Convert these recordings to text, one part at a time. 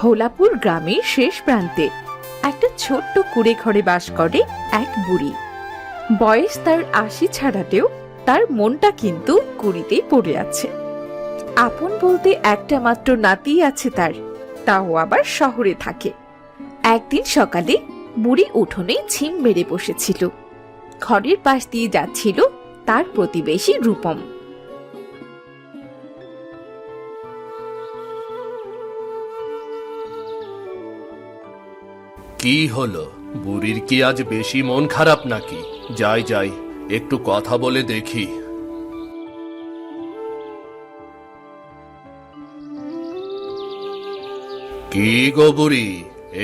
হোলাপুর গ্রামের শেষ প্রান্তে একটা ছোট্ট কুড়ে ঘরে বাস করে এক বুড়ি। বয়স তার ৮০ ছাড়াতেও তার মনটা কিন্তু কুড়িতেই পড়ে আছে। আপন বলতে একটা মাত্র নাতি আছে তার, তাও আবার শহরে থাকে। একদিন সকালে বুড়ি উঠোনে ঝিম মেরে বসেছিল। ঘরের পাশ দিয়ে যাচ্ছিল তার প্রতিবেশী রূপম। কি হলো, বুড়ির কি আজ বেশি মন খারাপ নাকি? যাই যাই, একটু কথা বলে দেখি। কি গো বুড়ি,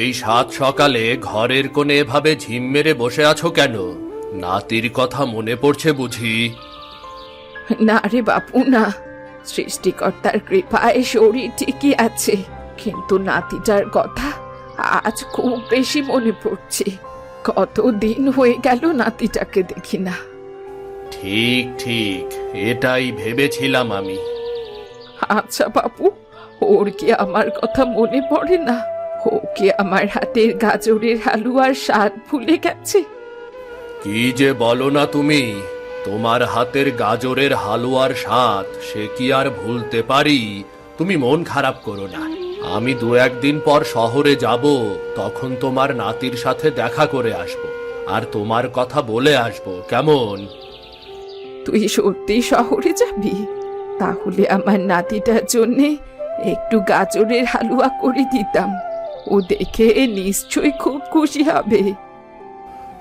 এই সাত সকালে ঘরের কোণে এভাবে ঝিম মেরে বসে আছো কেন? নাতির কথা মনে পড়ছে বুঝি? না রে বাপু না, সৃষ্টিকর্তার কৃপায় শরীর ঠিকই আছে, কিন্তু নাতিটার কথা আজ খুব বেশি মনে পড়ছে। কতদিন হয়ে গেল নাতিটাকে দেখি না। ঠিক ঠিক, এটাই ভেবেছিলাম আমি। আচ্ছা বাপু, ওর কি আমার কথা মনে পড়ে না? ও কি আমার হাতের গাজরের হালুয়ার স্বাদ ভুলে গেছে? কি যে বলো না তুমি! তোমার হাতের গাজরের হালুয়ার স্বাদ সে কি আর ভুলতে পারি? তুমি মন খারাপ করো না, আমি ২-১ দিন পর শহরে যাব, তখন তোমার নাতির সাথে দেখা করে আসব, আর তোমার কথা বলে আসব, কেমন? তুই সত্যি শহরে যাবি? তাহলে আমার নাতিটার জন্যে একটু গাজরের হালুয়া করে দিতাম, ও দেখে নিশ্চয়ই খুব খুশি হবে।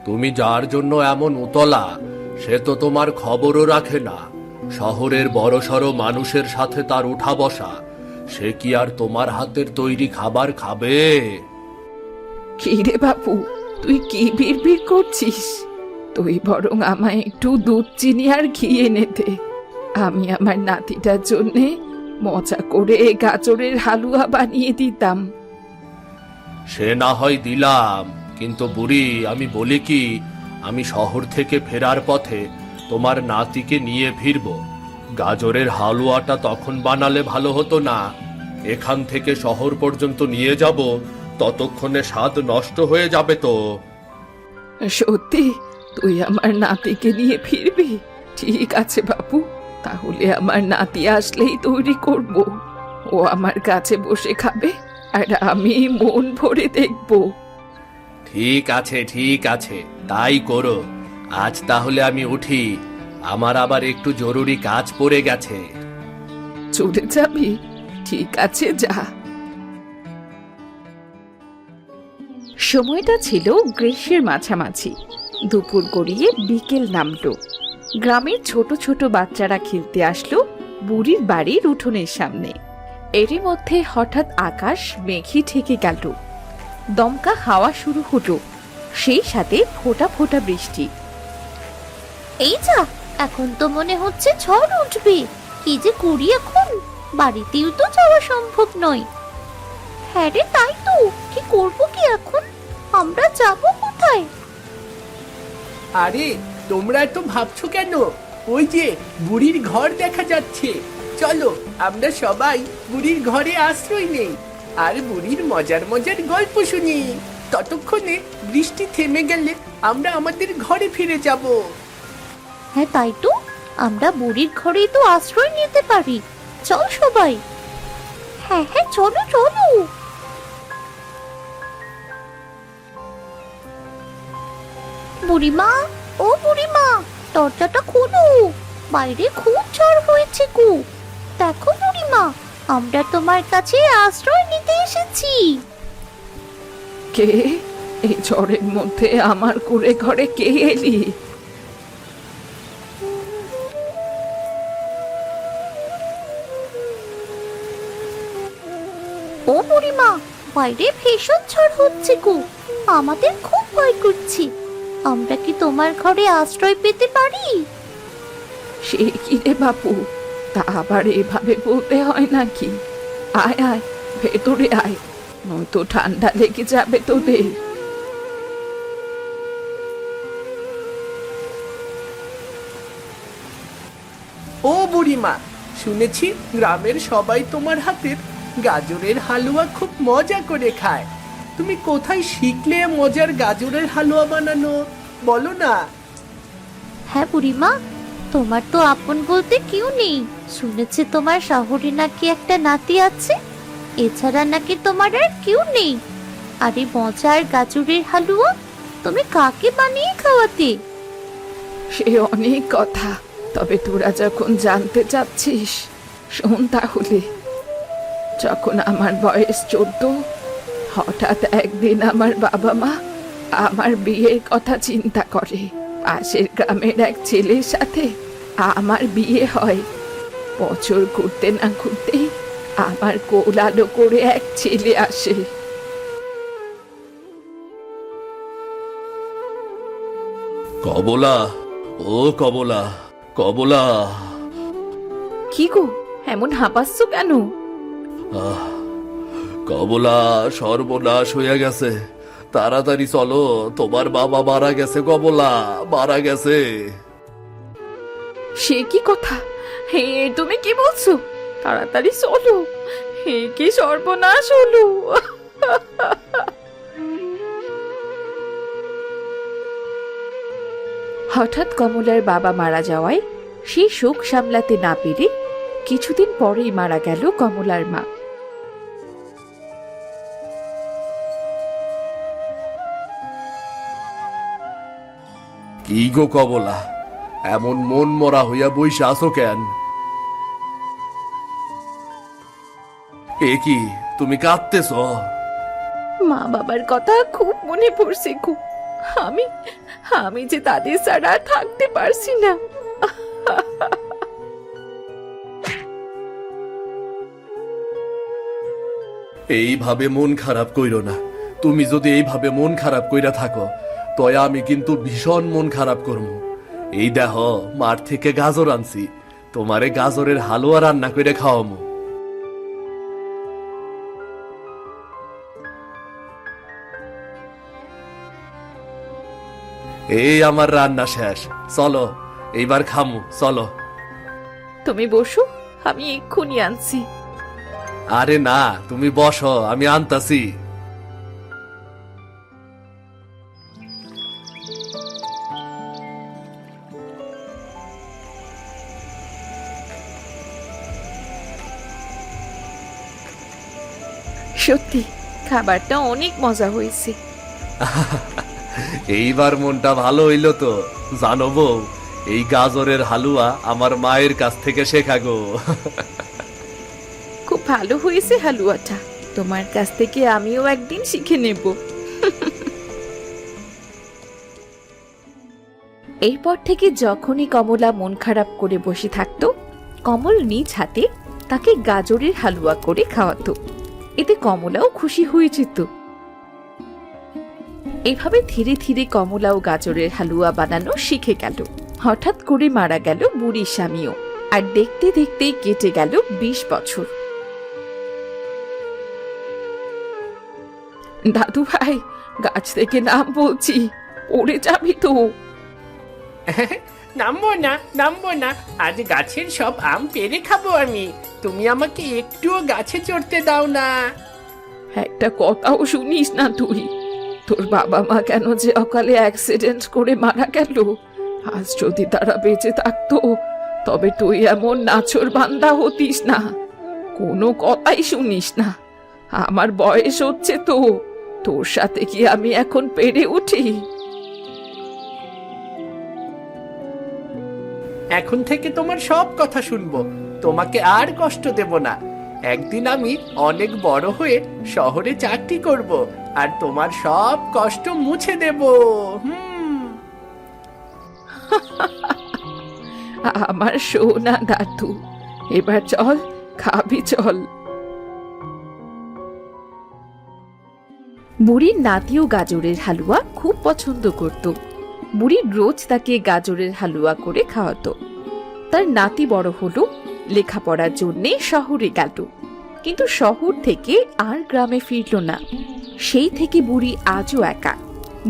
তুমি যার জন্য এমন উতলা, সে তো তোমার খবরও রাখে না। শহরের বড়সড় মানুষের সাথে তার উঠা বসা, সে কি আর তোমার হাতের তৈরি খাবার খাবে? কি রে বাপু, তুই কি বিড়বিড় করছিস? তুই বরং আমায় একটু দুধ, চিনি আর ঘি এনে দে, আমি আমার নাতিটার জন্যে মজা করে গাজরের হালুয়া বানিয়ে দিতাম। সে না হয় দিলাম, কিন্তু বুড়ি আমি বলি কি, আমি শহর থেকে ফেরার পথে তোমার নাতিকে নিয়ে ফিরব। গাজরের হালুয়াটা তখন বানালে ভালো হতো না? এখান থেকে শহর পর্যন্ত নিয়ে যাব, ততক্ষণে স্বাদ নষ্ট হয়ে যাবে তো। সত্যি তুই আমার নাতিকে নিয়ে ফিরবি? ঠিক আছে বাপু, তাহলে আমার নাতি আসলেই তৈরি করব। ও আমার কাছে বসে খাবে আর আমি মন ভরে দেখব। ঠিক আছে ঠিক আছে, তাই করো। আজ তাহলে আমি উঠি, আমার আবার একটু জরুরি কাজ পড়ে গেছে। চলে যাবি? ঠিক আছে, যা। সময়টা ছিল গ্রীষ্মের মাঝামাঝি। দুপুর গড়িয়ে বিকেল নামলো। গ্রামের ছোট ছোট বাচ্চারা খেলতে আসলো বুড়ির বাড়ির উঠোনের সামনে। এরই মধ্যে হঠাৎ আকাশ মেঘে ঢেকে গেল। দমকা হাওয়া শুরু হলো, সেই সাথে ফোঁটা ফোঁটা বৃষ্টি। এই যা, এখন তো মনে হচ্ছে ঝড় উঠবে। কি যে করি এখন, বাড়িতেও তো যাওয়া সম্ভব নয়। হ্যাঁ রে, তাই তো, কি করবো কি এখন? আমরা যাবো কোথায়? আরে তোমরা তো ভাবছো কেন? ওই যে বুড়ির ঘর দেখা যাচ্ছে, চলো আমরা সবাই বুড়ির ঘরে আশ্রয় নেই, আর বুড়ির মজার মজার গল্প শুনি। ততক্ষণে বৃষ্টি থেমে গেলে আমরা আমাদের ঘরে ফিরে যাব। হ্যাঁ তাই তো, আমরা বুড়ির ঘরেই তো আশ্রয় নিতে পারি। চল সবাই। হ্যাঁ হ্যাঁ, চলো চলো। বুড়িমা, ও বুড়িমা, দরজাটা খোলো, বাইরে খুব ঝড় হয়েছে গো। দেখো বুড়িমা, আমরা তোমার কাছে আশ্রয় নিতে এসেছি। কে? এই ঝড়ের মধ্যে আমার কুড়ে ঘরে কে এলি? ও বুড়িমা, বাইরে ভীষণ ঝড় হচ্ছে গো, আমাদের খুব ভয় করছে। আমরা কি তোমার ঘরে আশ্রয় পেতে পারি? সে কি রে বাপু, তা আবার এভাবে বলতে হয় নাকি? আয় আয়, ভেতরে আয়, নয়তো ঠান্ডা লেগে যাবে তোদের। ও বুড়িমা, শুনেছি গ্রামের সবাই তোমার হাতের গাজরের হালুয়া খুব মজা করে খায়। তুমি কোথায় শিখলে মজার গাজরের হালুয়া বানানো, বলো না? হ্যাঁ বুড়িমা, তোমার তো আপন বলতে কেউ নেই। শুনেছি তোমার শহরে নাকি একটা নাতি আছে, এছাড়া নাকি তোমার আর কেউ নেই। আর এই মজার গাজরের হালুয়া তুমি কাকে বানিয়ে খাওয়াতে? সে অনেক কথা, তবে তোরা যখন জানতে চাচ্ছিস শোন তাহলে। যখন আমার বয়স 14, হঠাৎ একদিন আমার বাবা মা আমার বিয়ের কথা চিন্তা করে। পাশের গ্রামের এক ছেলের সাথে আমার বিয়ে হয়। বছর ঘুরতে না ঘুরতেই আমার কোলালো করে এক ছেলে আসে। কমলা, ও কমলা, কমলা। কি গো, এমন হাঁপাচ্ছ কেন? কমলা, সর্বনাশ হয়ে গেছে। তাড়াতাড়ি চলো, তোমার বাবা মারা গেছে। কমলা মারা গেছে। সে কি কথা? হে, তুমি কি বলছো? তাড়াতাড়ি চলো, হে কি সর্বনাশ হলো! হঠাৎ কমলার বাবা মারা যাওয়ায় সেই শোক সামলাতে না পেরে কিছুদিন পরেই মারা গেল কমলার মা। কি গো কমলা, এমন মন মরা হইয়া বইসা আছো কেন? এ কি, তুমি কাঁদতেছ? মা বাবার কথা খুব মনে পড়ছে খুব। আমি আমি যে তাদের ছাড়া আর থাকতে পারছি না। এইভাবে মন খারাপ কইরো না। তুমি যদি এইভাবে মন খারাপ কইরা থাকো, তয় আমি কিন্তু ভীষণ মন খারাপ করবো। এই দেহ, মাঠ থেকে গাজর আনছি, তোমারে গাজরের হালুয়া রান্না করে খাওয়ামু। এই আমার রান্না শেষ, চলো এইবার খামু, চলো। তুমি বসো, আমি এক্ষুনি আনছি। আরে না, তুমি বসো, আমি আনতাছি। সত্যি খাবারটা অনেক মজা হয়েছে। এইবার মনটা ভালো হইল তো। জানো বউ, এই গাজরের হালুয়া আমার মায়ের কাছ থেকে শেখা গো। খুব ভালো হয়েছে হালুয়াটা। তোমার কাছ থেকে আমিও একদিন শিখে নেব। এরপর থেকে যখনই কমলা মন খারাপ করে বসে থাকতো, কমল নিজ হাতে তাকে গাজরের হালুয়া করে খাওয়াতো। এতে কমলাও খুশি হয়ে যেত। এভাবে ধীরে ধীরে কমলাও গাজরের হালুয়া বানানো শিখে গেল। হঠাৎ করে মারা গেল বুড়ির স্বামীও, আর দেখতে দেখতেই কেটে গেল 20 বছর। দাদু ভাই, গাছ থেকে নাম বলছি, পড়ে যাবি তো। নামবো না, নামবো না। আজ গাছের সব আম পেড়ে খাবো আমি। তুমি আমাকে একটুও গাছে চড়তে দাও না। একটা কথাও শুনিস না তুই। তোর বাবা মা কেন যে অকালে অ্যাক্সিডেন্ট করে মারা গেল, আজ যদি তারা বেঁচে থাকতো তবে তুই এমন নাছোড় বান্দা হতিস না। কোনো কথাই শুনিস না। আমার বয়স হচ্ছে তো, তোর সাথে কি আমি এখন পেরে উঠি? এখন থেকে তোমার সব কথা শুনবো, তোমাকে আর কষ্ট দেব না। একদিন আমি অনেক বড় হয়ে শহরে চাকরি করব, আর তোমার সব কষ্ট মুছে দেব। আমার সোনা দাদু, এবার চল, খাবি চল। বুড়ির নাতিও গাজরের হালুয়া খুব পছন্দ করত। বুড়ি রোজ তাকে গাজরের হালুয়া করে খাওয়াতো। তার নাতি বড় হলো, লেখাপড়ার জন্যে শহরে গেল, কিন্তু শহর থেকে আর গ্রামে ফিরল না। সেই থেকে বুড়ি আজও একা।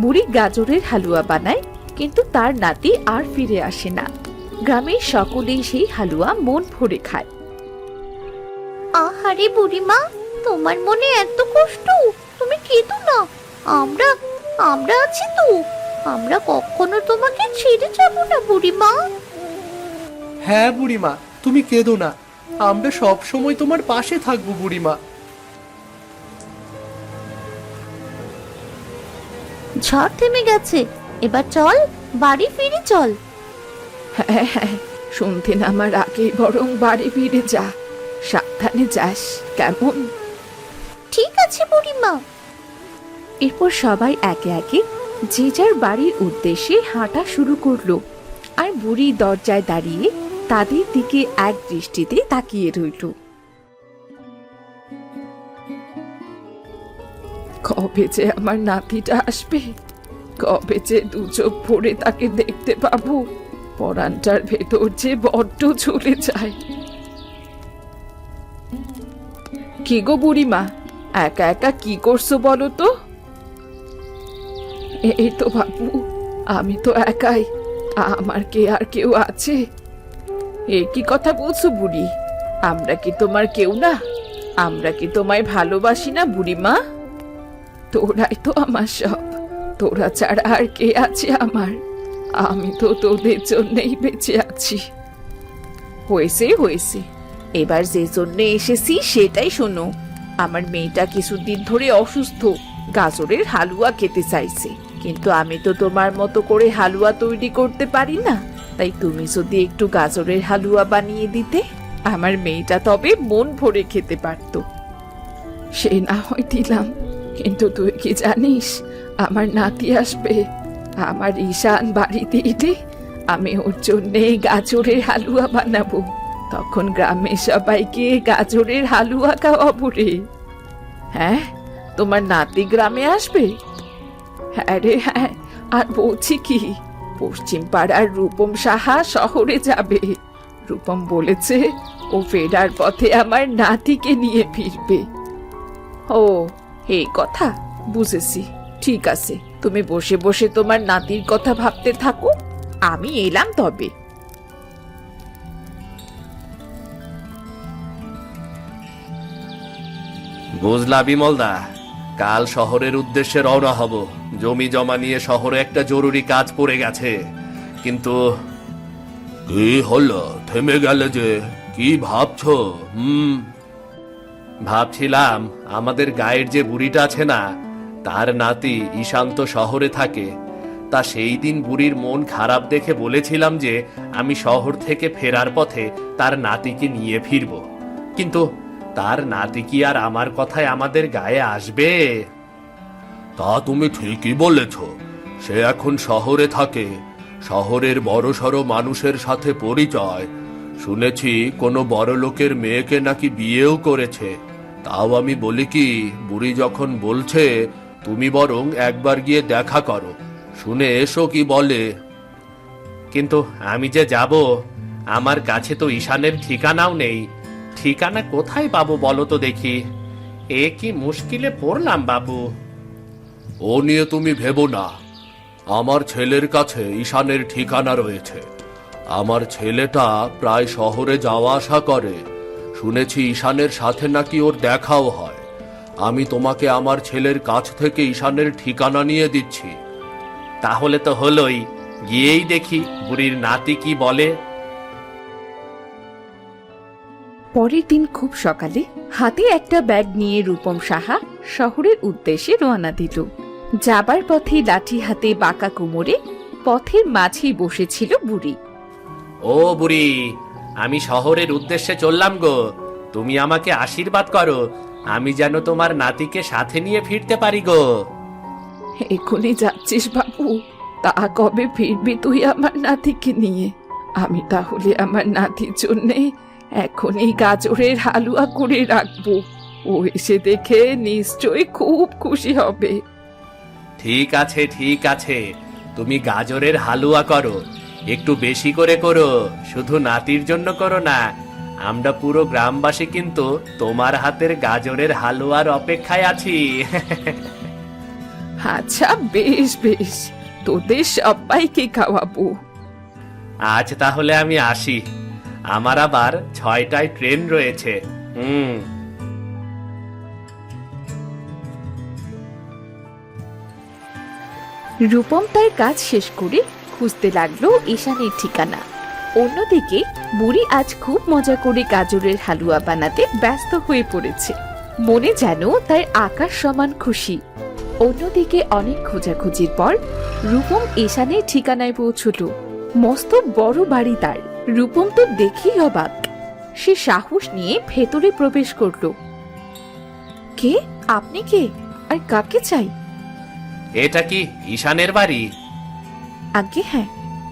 বুড়ি গাজরের হালুয়া বানায়, কিন্তু তার নাতি আর ফিরে আসে না। গ্রামের সকলেই সেই হালুয়া মন ভরে খায়। আহারে আরে বুড়িমা, তোমার মনে এত কষ্ট, তুমি কেঁদো না। আমরা আমরা আছি তো, আমরা কখনো তোমাকে ছেড়ে যাব না বুড়িমা। হ্যাঁ বুড়িমা, তুমি কেঁদো না, আমরা সব সময় তোমার পাশে থাকবো বুড়িমা। ঝড় থেমে গেছে, এবার চল, বাড়ি ফিরে চল। হ্যাঁ হ্যাঁ, সন্ধে নামার আগেই বরং বাড়ি ফিরে যা। সাবধানে যাস, কেমন? ঠিক আছে বুড়িমা। এরপর সবাই একে একে যে যার বাড়ির উদ্দেশ্যে হাঁটা শুরু করলো। আর বুড়ি দরজায় দাঁড়িয়ে তাদের দিকে এক দৃষ্টিতে তাকিয়ে রইল। কবে যে আমার নাতিটা আসবে, কবে যে দু চোখ ভরে তাকে দেখতে পাবো, পরানটার ভেতর যে বড্ড ঝুলে যায়। কি গো বুড়িমা, একা একা কি করছো বলো তো? এই তো বাবু, আমি তো একাই, আমার কে আর কেউ আছে? এ কি কথা বলছো বুড়ি? আমরা কি তোমার কেউ না? আমরা কি তোমায় ভালোবাসি না বুড়িমা? তোরাই তো আমার সব, তোরা ছাড়া আর কে আছে আমার? আমি তো তোদের জন্যই বেঁচে আছি। হয়েছে হয়েছে, এবার যে জন্য এসেছি সেটাই শোনো। আমার মেয়েটা কিছুদিন ধরে অসুস্থ, গাজরের হালুয়া খেতে চাইছে, কিন্তু আমি তো তোমার মতো করে হালুয়া তৈরি করতে পারি না। তাই তুমি যদি একটু গাজরের হালুয়া বানিয়ে দিতে, আমার মেয়েটা তবে মন ভরে খেতে পারতো। সে না হয় দিলাম, কিন্তু তুই কি জানিস আমার নাতি আসবে? আমার ঈশান বাড়িতে এলে আমি ওর জন্যে গাজরের হালুয়া বানাবো, তখন গ্রামের সবাইকে গাজরের হালুয়া খাওয়াবো রে। হ্যাঁ, তোমার নাতি গ্রামে আসবে? হ্যাঁ রে হ্যাঁ, আর বলছি কি, পশ্চিম পাড়ার রূপম সাহা শহরে যাবে। রূপম বলেছে ও ফেরার পথে আমার নাতিকে নিয়ে ফিরবে। ও, এই কথা, বুঝেছি। ঠিক আছে, তুমি বসে বসে তোমার নাতির কথা ভাবতে থাকো, আমি এলাম তবে। বুঝলা বিমলদা, কাল শহরের উদ্দেশ্যে রওনা হব। জমি জমা নিয়ে শহরে একটা জরুরি কাজ পড়ে গেছে। কিন্তু কি হলো, থেমে গেলে যে? কি ভাবছো? ভাবছিলাম আমাদের গায়ের যে বুড়িটা আছে না, তার নাতি ঈশান্ত শহরে থাকে। তা সেই দিন বুড়ির মন খারাপ দেখে বলেছিলাম যে আমি শহর থেকে ফেরার পথে তার নাতিকে নিয়ে ফিরব। কিন্তু তার নাতি কি আর আমার কথায় আমাদের গায়ে আসবে? তা তুমি ঠিকই বলেছ, সে এখন শহরে থাকে, শহরের বড়সড় মানুষের সাথে পরিচয়। শুনেছি কোনো বড় লোকের মেয়েকে নাকি বিয়েও করেছে। তাও আমি বলি কি, বুড়ি যখন বলছে, তুমি বরং একবার গিয়ে দেখা করো, শুনে এসো কি বলে। কিন্তু আমি যে যাব, আমার কাছে তো ঈশানের ঠিকানাও নেই। ঠিকানা কোথায় পাবো বলো তো দেখি? এ কি মুশকিলে পড়লাম বাবু। ও নিয়ে তুমি ভেবো না, আমার ছেলের কাছে ঈশানের ঠিকানা রয়েছে। আমার ছেলেটা প্রায় শহরে যাওয়া আসা করে, শুনেছি ঈশানের সাথে নাকি ওর দেখাও হয়। আমি তোমাকে আমার ছেলের কাছ থেকে ঈশানের ঠিকানা নিয়ে দিচ্ছি। তাহলে তো হলোই, গিয়েই দেখি বুড়ির নাতি কি বলে। পরের দিন খুব সকালে হাতে একটা ব্যাগ নিয়ে রূপম সাহা শহরের উদ্দেশ্যে রওনা দিল। যাবার পথে লাঠি হাতে বাঁকা কোমরে পথের মাঝেই বসেছিল বুড়ি। ও বুড়ি, আমি শহরের উদ্দেশ্যে চললাম গো। তুমি আমাকে আশীর্বাদ করো, আমি যেন তোমার নাতিকে সাথে নিয়ে ফিরতে পারি গো। এখনই যাচ্ছিস বাবু? তা কবে ফিরবি তুই আমার নাতিকে নিয়ে? আমি তাহলে আমার নাতির জন্যে এখনই গাজরের হালুয়া করে রাখবো, ও এসে দেখে নিশ্চয়ই খুব খুশি হবে। ঠিক আছে ঠিক আছে, তুমি গাজরের হালুয়া করো, একটু বেশি করে করো, শুধু নাতির জন্য করো না। আমরা পুরো গ্রামবাসী কিন্তু তোমার হাতের গাজরের হালুয়ার অপেক্ষায় আছি। আচ্ছা বেশ বেশ, তোদের সবাইকে খাওয়াবো। আজ তাহলে আমি আসি, আমার আবার 6টায় ট্রেন রয়েছে। রূপম তার কাজ শেষ করে খুঁজতে লাগলো ঈশানের ঠিকানা। অন্যদিকে বুড়ি আজ খুব মজা করে গাজরের হালুয়া বানাতে ব্যস্ত হয়ে পড়েছে, মনে যেন তার আকাশ সমান খুশি। অন্যদিকে অনেক খোঁজাখুঁজির পর রূপম ঈশানের ঠিকানায় পৌঁছলো। মস্ত বড় বাড়ি তার। রূপম তো দেখেই অবাক। সে সাহস নিয়ে ভেতরে প্রবেশ করলো। কে আপনি? কে আর কাকে চাই? এটা কি ঈশানের বাড়ি? আজ্ঞে হ্যাঁ,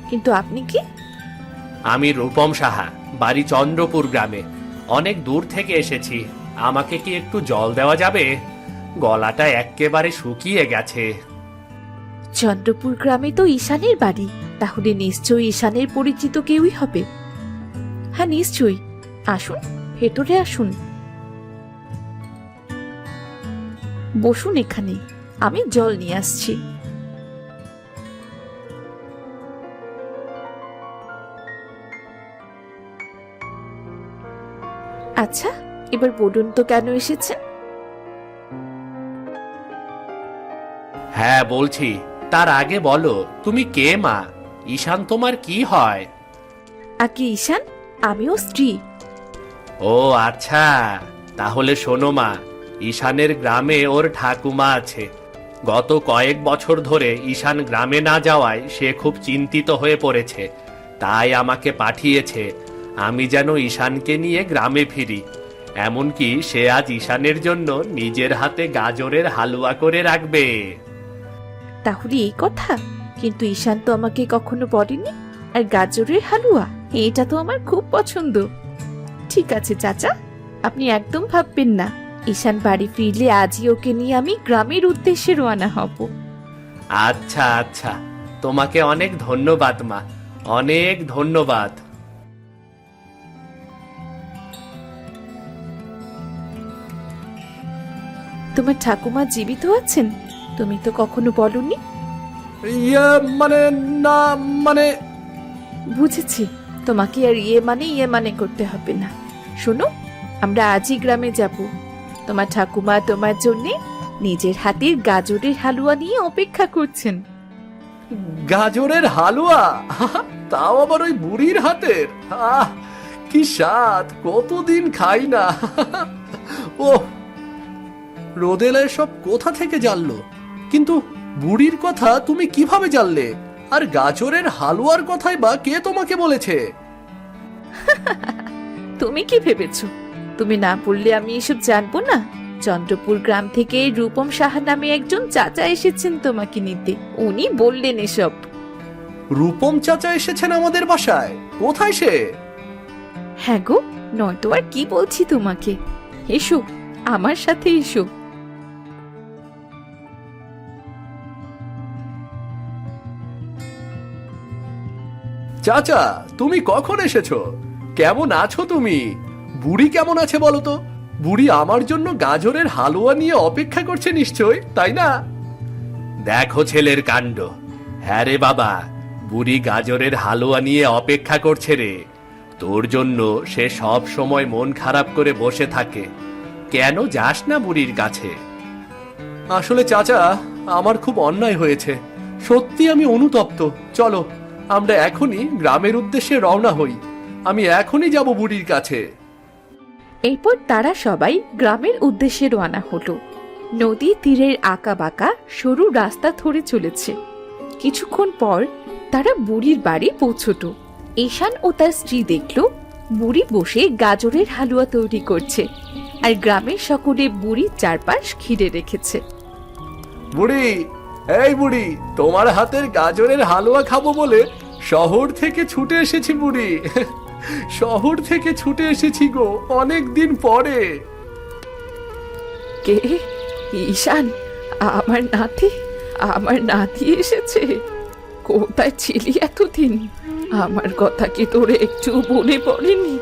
কিন্তু আপনি কি? আমি রূপম সাহা, বাড়ি চন্দ্রপুর গ্রামে। অনেক দূর থেকে এসেছি। আমাকে কি একটু জল দেওয়া যাবে? গলাটা এক্কেবারে শুকিয়ে গেছে। চন্দ্রপুর গ্রামে তো ঈশানের বাড়ি, তাহলে নিশ্চয়ই ঈশানের পরিচিত কেউই হবে। হ্যাঁ নিশ্চয়ই, আসুন ভেতরে আসুন, বসুন এখানে, আমি জল নিয়ে আসছি। আচ্ছা, এবার বলুন তো কেন এসেছেন? হ্যাঁ বলছি, তার আগে বলো তুমি কে মা? ঈশান তোমার কি হয়? আগে ঈশান, আমিও স্ত্রী। ও আচ্ছা, তাহলে শোনো মা, ঈশানের গ্রামে ওর ঠাকুমা আছে। গত কয়েক বছর ধরে ঈশান গ্রামে না যাওয়ায় সে খুব চিন্তিত হয়ে পড়েছে। তাই আমাকে পাঠিয়েছে আমি যেন ঈশানকে নিয়ে গ্রামে ফিরি। এমনকি সে আজ ঈশানের জন্য নিজের হাতে গাজরের হালুয়া করে রাখবে। তাহলে এই কথা? কিন্তু ঈশান তো আমাকে কখনো বলেনি। আর গাজরের হালুয়া, এটা তো আমার খুব পছন্দ। ঠিক আছে চাচা, আপনি একদম ভাববেন না। ঈশান বাড়ি ফিরলে আজই ওকে নিয়ে আমি গ্রামের উদ্দেশ্যে রওনা হব। আচ্ছা আচ্ছা, তোমাকে অনেক ধন্যবাদ মা, অনেক ধন্যবাদ। তোমার ঠাকুমা জীবিত আছেন? তুমি তো কখনো বলনি। ইয়ে মানে না, মানে বুঝেছি, তোমাকে আর ইয়ে মানে করতে হবে না। শোনো, আমরা আজই গ্রামে যাব। তোমার ঠাকুমা তোমার জন্য নিজের হাতের গাজরের হালুয়া নিয়ে অপেক্ষা করছেন। গাজরের হালুয়া? তাও আবার ওই বুড়ির হাতের? আহ, কি স্বাদ! কতদিন খাই না। ও রোদেলা সব কোথা থেকে জানলো? কিন্তু বুড়ির কথা তুমি কিভাবে জানলে? আর গাজরের হালুয়ার কথাই বা কে তোমাকে বলেছে? তুমি কি ভেবেছো তুমি না বললে আমি এসব জানবো না? চন্দ্রপুর গ্রাম থেকে রূপম সাহা নামে একজন চাচা এসেছেন তোমাকে নিতে, উনি বললেন এসব। রূপম চাচা এসেছেন আমাদের বাসায়? কোথায় সে? হ্যাঁ গো, নয়তো আর কি বলছি তোমাকে। এসো, আমার সাথে এসো। চাচা, তুমি কখন এসেছো? কেমন আছো তুমি? বুড়ি কেমন আছে বলো তো? বুড়ি আমার জন্য গাজরের হালুয়া নিয়ে অপেক্ষা করছে নিশ্চয়, তাই না? দেখো ছেলের কাণ্ড। হ্যাঁ রে বাবা, বুড়ি গাজরের হালুয়া নিয়ে অপেক্ষা করছে রে। তোর জন্য সে সব সময় মন খারাপ করে বসে থাকে। কেন যাস না বুড়ির কাছে? আসলে চাচা, আমার খুব অন্যায় হয়েছে। সত্যি আমি অনুতপ্ত। চলো আমরা এখনই গ্রামের উদ্দেশ্যে রওনা হই। আমি এখনই যাব বুড়ির কাছে। এরপর তারা সবাই গ্রামের উদ্দেশ্যে রওনা হলো। নদী তীরের আঁকা বাঁকা সরু রাস্তা ধরে চলেছে। কিছুক্ষণ পর তারা বুড়ির বাড়ি পৌঁছতো। ঈশান ও তার স্ত্রী দেখলো বুড়ি বসে গাজরের হালুয়া তৈরি করছে, আর গ্রামের সকলে বুড়ির চারপাশ ঘিরে রেখেছে। বুড়ি, এই বুড়ি, তোমার হাতের গাজরের হালুয়া খাবো বলে শহর থেকে ছুটে এসেছি বুড়ি। শহর থেকে ছুটে এসেছি গো, অনেক দিন পরে। কে? ঈশান, আমার নাতি এসেছে। কোথায় ছিলি এতদিন? আমার কথা কি তোরে একটু মনে পড়েনি?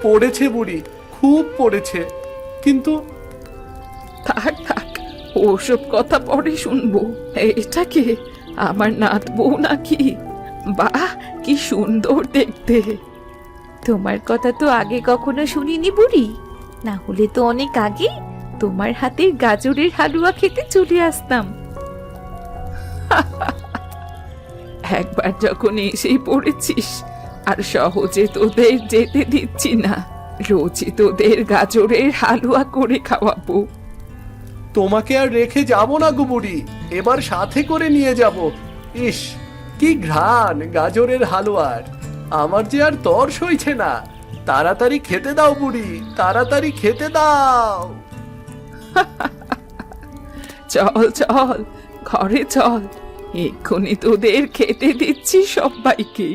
পড়েছে বুড়ি, খুব পড়েছে, কিন্তু থাক থাক, ওসব কথা পরে শুনবো। এটা কে? আমার নাত বউ নাকি? বাহ, কি সুন্দর দেখতে। তোমার কথা তো আগে কখনো শুনিনি বুড়ি। না হলে তো অনেক আগে তোমার হাতের গাজরের হালুয়া খেতে চলে আসতাম। একবার যখন এসেই পড়েছিস, আর সহজে তোদের যেতে দিচ্ছি না। রোজই তোদের গাজরের হালুয়া করে খাওয়াবো। তোমাকে আর রেখে যাব না গো বুড়ি, এবার সাথে করে নিয়ে যাব। ইস, কি ঘ্রাণ গাজরের হালুয়ার! আমার যে আর তর সইছে না। তাড়াতাড়ি খেতে দাও বুড়ি, তাড়াতাড়ি খেতে দাও। চল চল, ঘরে চল, এক্ষুনি তোদের খেতে দিচ্ছি সবাইকে।